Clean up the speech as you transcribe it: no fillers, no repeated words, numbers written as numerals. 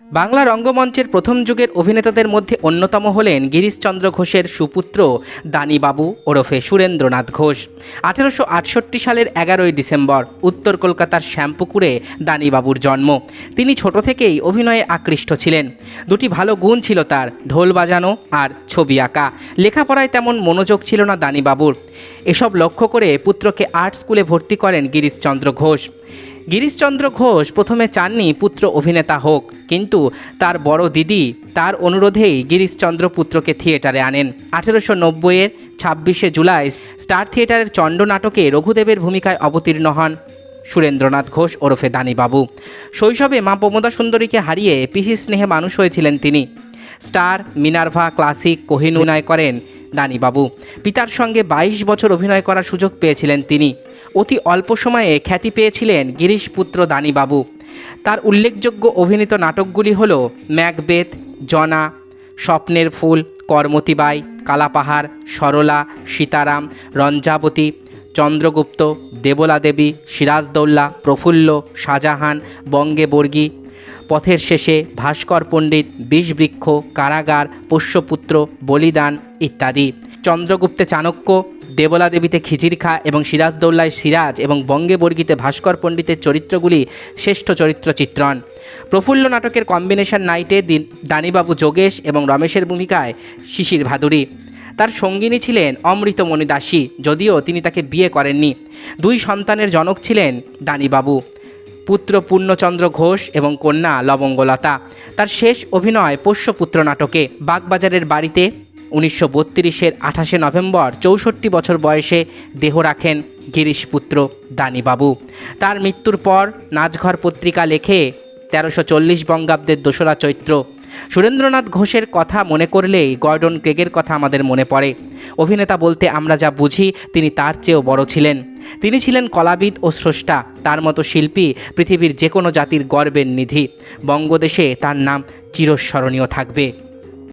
বাংলা রঙ্গমঞ্চের প্রথম যুগের অভিনেতাদের মধ্যে অন্যতম হলেন গিরিশচন্দ্র ঘোষের সুপুত্র দানিবাবু ওরফে সুরেন্দ্রনাথ ঘোষ। 1868 সালের 11ই ডিসেম্বর উত্তর কলকাতার শ্যামপুকুরে দানিবাবুর জন্ম। তিনি ছোট থেকেই অভিনয়ে আকৃষ্ট ছিলেন। দুটি ভালো গুণ ছিল তার, ঢোল বাজানো আর ছবি আঁকা। লেখাপড়ায় তেমন মনোযোগ ছিল না দানিবাবুর। এসব লক্ষ্য করে পুত্রকে আর্ট স্কুলে ভর্তি করেন গিরিশচন্দ্র ঘোষ। গিরিশচন্দ্র ঘোষ প্রথমে চাননি পুত্র অভিনেতা হোক, কিন্তু তার বড় দিদি তার অনুরোধেই গিরিশচন্দ্র পুত্রকে থিয়েটারে আনেন। 1890-এর 26শে জুলাই স্টার থিয়েটারের চণ্ড নাটকে রঘুদেবের ভূমিকায় অবতীর্ণ হন সুরেন্দ্রনাথ ঘোষ ওরফে দানিবাবু। শৈশবে মা প্রমোদা সুন্দরীকে হারিয়ে পিসি স্নেহে মানুষ হয়েছিলেন তিনি। স্টার, মিনার্ভা, ক্লাসিক, কোহিনূর অভিনয় করেন দানিবাবু। পিতার সঙ্গে 22 বছর অভিনয় করার সুযোগ পেয়েছিলেন তিনি। অতি অল্প সময়ে খ্যাতি পেয়েছিলেন গিরিশপুত্র দানিবাবু। তার উল্লেখযোগ্য অভিনীত নাটকগুলি হল ম্যাকবেথ, জনা, স্বপ্নের ফুল, কর্মতিবাই, কালাপাহাড়, সরলা, সীতারাম, রঞ্জাবতী, চন্দ্রগুপ্ত, দেবলা দেবী, সিরাজদৌল্লা, প্রফুল্ল, শাহজাহান, বঙ্গে বর্গী, পথের শেষে, ভাস্কর পণ্ডিত, বিষবৃক্ষ, কারাগার, পোষ্যপুত্র, বলিদান ইত্যাদি। চন্দ্রগুপ্তে চাণক্য, দেবলা দেবীতে খিজির খা এবং সিরাজদৌল্লায় সিরাজ এবং বঙ্গে বর্গীতে ভাস্কর পণ্ডিতের চরিত্রগুলি শ্রেষ্ঠ চরিত্র চিত্রণ। প্রফুল্ল নাটকের কম্বিনেশন নাইটে দানিবাবু যোগেশ এবং রমেশের ভূমিকায় শিশির ভাদুরী। তার সঙ্গিনী ছিলেন অমৃতমণি দাসী, যদিও তিনি তাকে বিয়ে করেননি। 2 সন্তানের জনক ছিলেন দানিবাবু, পুত্র পূর্ণচন্দ্র ঘোষ এবং কন্যা লবঙ্গলতা। তার শেষ অভিনয় পোষ্যপুত্র নাটকে। বাগবাজারের বাড়িতে 1932-এর 28শে নভেম্বর 64 বছর বয়সে দেহ রাখেন গিরিশপুত্র দানিবাবু। তার মৃত্যুর পর নাচঘর পত্রিকা লেখে 1340 বঙ্গাব্দের 2রা চৈত্র। সুরেন্দ্রনাথ ঘোষের কথা মনে করলেই গর্ডন ক্রেগের কথা আমাদের মনে পড়ে। অভিনেতা বলতে আমরা যা বুঝি তিনি তার চেয়েও বড় ছিলেন। তিনি ছিলেন কলাবিদ ও স্রষ্টা। তার মতো শিল্পী পৃথিবীর যে কোনো জাতির গর্বের নিধি। বঙ্গদেশে তার নাম চিরস্মরণীয় থাকবে।